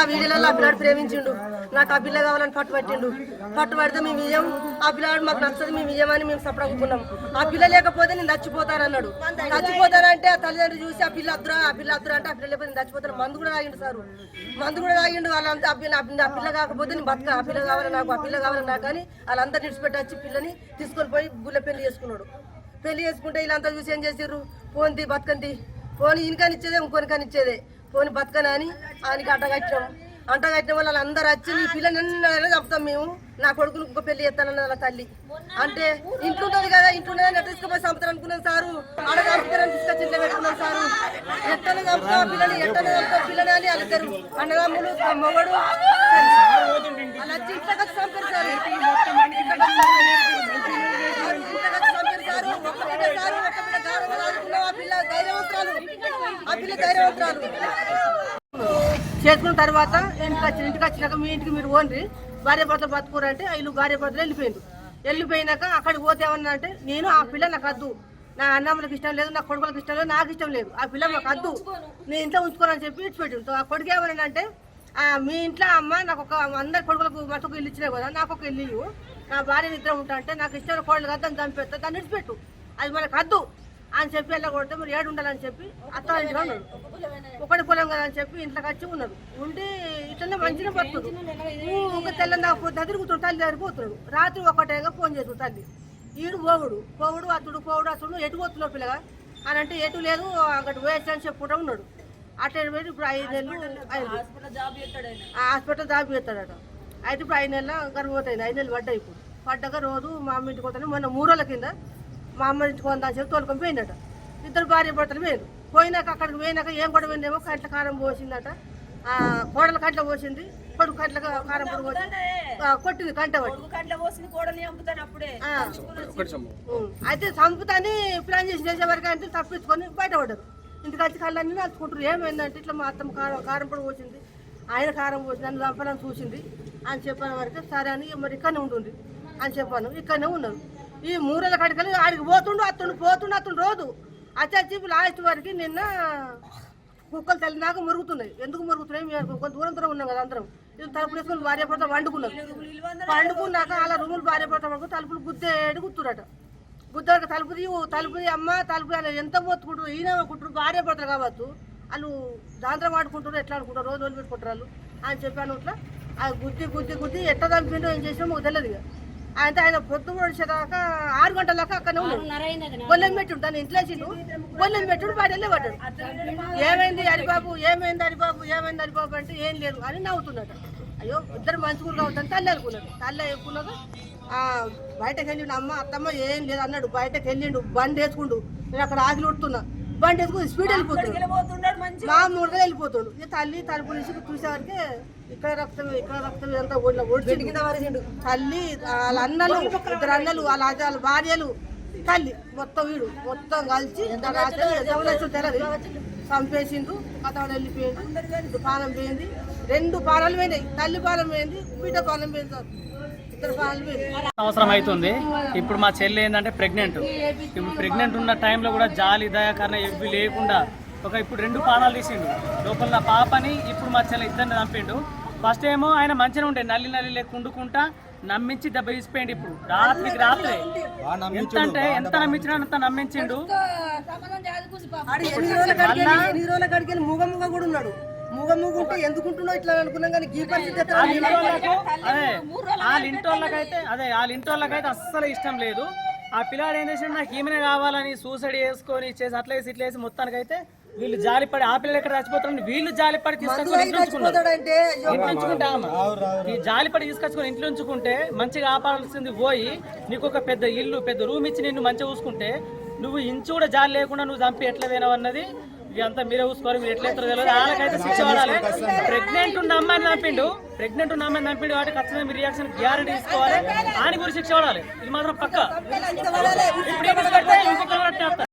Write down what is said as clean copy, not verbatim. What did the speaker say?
వీడియోలలో ఆ పిల్లాడు ప్రేమించిండు, నాకు ఆ పిల్ల కావాలని పట్టుబడితే మేము ఇయ్యం, ఆ పిల్లాడు మాకు నచ్చదు మేము ఇయ్యమని మేము సపడకున్నాం. ఆ పిల్ల లేకపోతే నేను చచ్చిపోతానన్నాడు. చచ్చిపోతానంటే ఆ తల్లిదండ్రులు చూసి ఆ పిల్ల అద్దురా అంటే ఆ పిల్ల లేకపోతే నేను చచ్చిపోతాను. మందు కూడా తాగిండు సారు, మందు కూడా తాగిండు. వాళ్ళంతా ఆ పిల్ల కాకపోతే నేను బతక, ఆ పిల్ల కావాలి నాకు, ఆ పిల్ల కావాలి నాకు అని వాళ్ళంతా విడిచిపెట్టి వచ్చి పిల్లని తీసుకొని పోయి గుళ్ళ పెళ్లి చేసుకున్నాడు. పెళ్లి చేసుకుంటే వీళ్ళంతా చూసి ఏం చేసారు, పోని బతకంతి, పోని ఇనికానిచ్చేదే ఇంకొని కానిచ్చేదే, పోని బతకనా అని ఆయనకి అంటగట్టిన వాళ్ళు అందరూ వచ్చి నీ పిల్లని చంపుతాం మేము, నా కొడుకును ఇంకో పెళ్లి చేస్తానన్న వాళ్ళ తల్లి అంటే ఇంట్లుంటది కదా, ఇంట్లుంటే తీసుకుపోయి చంపుతారు అనుకున్నాం సారు. ఆడ చంపుతారని తీసుకొచ్చి ఇంట్లో పెట్టుకున్నాం సారు. ఎట్టని చంపుతా పిల్లని, ఎట్టని చంపుతా పిల్లని అని అడుగుతారు అన్నదమ్ములు మొగడు అలా వచ్చి ఇంట్లో వచ్చి చంపారు సార్. చేసుకున్న తర్వాత ఇంటికి వచ్చినాక మీ ఇంటికి మీరు ఓన్రి భార్య భర్తలు బతుకురంటే వీళ్ళు భార్య భర్తలు వెళ్ళిపోయినాక అక్కడికి పోతే ఏమన్నా అంటే నేను ఆ పిల్ల నాకు వద్దు, నా అన్నమ్మలకు ఇష్టం లేదు, నా కొడుకులకు ఇష్టం లేదు, నాకు ఇష్టం లేదు, ఆ పిల్ల నాకు వద్దు, నేను ఇంట్లో ఉంచుకోనని చెప్పి ఇచ్చిపెట్టిండు. ఆ కొడుకు ఏమన్నాడంటే మీ ఇంట్లో అమ్మ నాకు ఒక అందరి కొడుకులకు మటుకు ఇల్లు ఇచ్చినాయి కదా, నాకు ఒక ఇల్లు, నా భార్య నిద్ర ఉంటా అంటే నాకు ఇష్టమైన కోడలు కదా దాన్ని చంపేస్తా, దాన్ని ఇచ్చిపెట్టు, అది మనకు వద్దు అని చెప్పి వెళ్ళ కొడితే మీరు ఏడు ఉండాలని చెప్పి అత్తారింటిగా ఉన్నాడు. ఒకటి పొలం కదా అని చెప్పి ఇంట్లోకి వచ్చి ఉన్నాడు. ఉండి ఇట్లనే మంచిగా పడుతుంది. ఒక తెల్లని పోతే తిరుగుతాడు, తల్లి దగ్గర పోతున్నాడు. రాత్రి ఒకటేగా ఫోన్ చేస్తాడు తల్లి, ఈడు పోవుడు అతడు ఎటు పోతున్నాడు పిల్లగా అని అంటే ఎటు లేదు అక్కడ వేస్ట్ అని చెప్పుకుంటూ ఉన్నాడు. అటు పోయి ఇప్పుడు 5 నెలలు హాస్పిటల్ జాబ్ చేస్తాడట. అయితే ఇప్పుడు 5 నెలల గర్భవతి అయింది. 5 నెలలు పడ్డాయి. ఇప్పుడు పడ్డాక రోజు మా అమ్మ ఇంటికి పోతాను, మొన్న 3 రోజుల కింద మా అమ్మ ఇంటికి పోందని చెప్పి తోలుకొని పోయిందట. ఇద్దరు భార్య భర్తలు పోయినాక అక్కడికి పోయినాక ఏం కూడా పోయిందేమో కంట్ల కారం పోసిందట, కోడలు కంట్ల పోసింది, కొడుకు కంట్ల కారం పొడి పోసి కొట్టింది కంట అయితే చంపుతాని ప్లాన్ చేసే వరకు అంటే తప్పించుకొని బయటపడ్డారు. ఇంటికి వచ్చి కళ్ళన్నీ నడుచుకుంటారు. ఏమైందంటే ఇట్లా మా అత్తమ్మ కారం పొడి పోసింది, ఆయన కారం పోసింది, నన్ను చంపాలని చూసింది అని చెప్పిన వరకు సరే అని మరి ఇక్కడనే ఉంటుంది అని చెప్పాను. ఇక్కడనే ఉన్నారు. ఈ 3 రోజుల కడికలు ఆడికి పోతుండు రోజు వచ్చి లాస్ట్ వరకు నిన్న కుక్కలు తల్లి నాకు మురుగుతున్నాయి. ఎందుకు మురుగుతున్నాయి, మేము కొంత దూరం ఉన్నాం కదా అందరం. ఇది తలుపులు వేసుకొని భార్య భర్త వండుకున్నాక అలా రూములు భార్య భర్త వండుకు తలుపులు గుర్తురట. గుద్దక తలుపు అమ్మ తలుపు ఎంత పోతుకుంటారు, ఈయన అనుకుంటారు భార్య భర్తలు కావచ్చు, వాళ్ళు దాంట్లో వాడుకుంటారు, ఎట్లా అనుకుంటారు, రోజు పెట్టుకుంటారు వాళ్ళు అని చెప్పాను. ఇట్లా ఆ గుద్ది ఎట్లా చంపిండో ఏం చేసినా మాకు తెలియదు. అయితే ఆయన పొద్దు పొడిచేదాకా 6 గంటల దాకా అక్కడనే ఉన్నాడు. గొల్లెం పెట్టుడు దాన్ని ఇంట్లో వేసిండు, గొల్లెం పెట్టుడు బయటనే పడ్డాడు. ఏమైంది హరిబాబు అంటే ఏం లేదు అని నవ్వుతున్నాడు. అయ్యో ఇద్దరు మంచిగా కావద్దని తల్లి అనుకున్నాడు. తల్లి అనుకున్నాక బయటకు వెళ్ళిండు. అత్తమ్మ ఏం లేదు అన్నాడు. బయటకు వెళ్ళిండు, బండి వేసుకుండు. నేను అక్కడ ఆగిలి ఉడుతున్నా, బండి వేసుకుని స్పీడ్ వెళ్ళిపోతున్నాడు, మామూలుగా వెళ్ళిపోతాడు. తల్లి తలుపు నుంచి చూసేవారికి ఇక్కడ రక్తం ఇదంతా ఓడిచిండు. తల్లి వాళ్ళ అన్నలు, 2 అన్నలు, వాళ్ళ భార్యలు, తల్లి మొత్తం కలిసి తెలది చంపేసిండ్రు. కథ వెళ్ళిపోయిండు. పానం పోయింది, 2 పానాలు పోయినాయి. తల్లి పానం పోయింది, బిడ్డ పానం పోయింది. అవసరం అవుతుంది. ఇప్పుడు మా చెల్లి ఏంటంటే ప్రెగ్నెంట్. ఇప్పుడు ప్రెగ్నెంట్ ఉన్న టైంలో కూడా జాలి దయాకరణ ఇవి లేకుండా ఇప్పుడు 2 పానాలు తీసిండు లోపల నా పాపని. ఇప్పుడు మా చెల్లి ఇద్దరిని చంపిండు. ఫస్ట్ ఏమో ఆయన మంచిగా ఉండే నల్లి లేక ఉండుకుంటా నమ్మించి దెబ్బ తీసిపోయింది. ఇప్పుడు రాత్రికి రాత్రి ఎంత నమ్మించినా అంత నమ్మించిండు. మూగ కూడా ఉన్నాడు. మూగ ఉంటే ఎందుకుంటున్నావు ఇట్లా అనుకున్నాం కానీ వాళ్ళ ఇంటోళ్ళకైతే అస్సలు ఇష్టం లేదు. ఆ పిల్లాడు ఏం చేసిండు, నాకు ఈమెనే కావాలని సూసైడ్ చేసుకొని చేసి అట్లా వేసి ఇట్లా వేసి మొత్తానికి అయితే వీళ్ళు జాలిపడి ఆ పిల్లలు ఎక్కడ చచ్చిపోతారని వీళ్ళు జాలిపడి తీసుకొచ్చుకొని ఇంట్లో ఉంచుకుంటే మంచిగా ఆపాల్సింది పోయి నీకు ఒక పెద్ద ఇల్లు పెద్ద రూమ్ ఇచ్చి నిన్ను మంచిగా చూసుకుంటే నువ్వు ఇంచు కూడా జాలి లేకుండా నువ్వు చంపి ఎట్లా పోయినావు అన్నది ఇదంతా మీరే చూసుకోవాలి. మీరు ఎట్లా ఎత్తారో తెలియదు. వాళ్ళకైతే శిక్ష పడాలి. ప్రెగ్నెంట్ ఉన్న అమ్మాయిని చంపిండు వాటికి ఖచ్చితంగా మీ రియాక్షన్ గ్యారెంటీ తీసుకోవాలి. ఆయన గురించి శిక్ష పడాలి. ఇది మాత్రం పక్క. ఇప్పుడు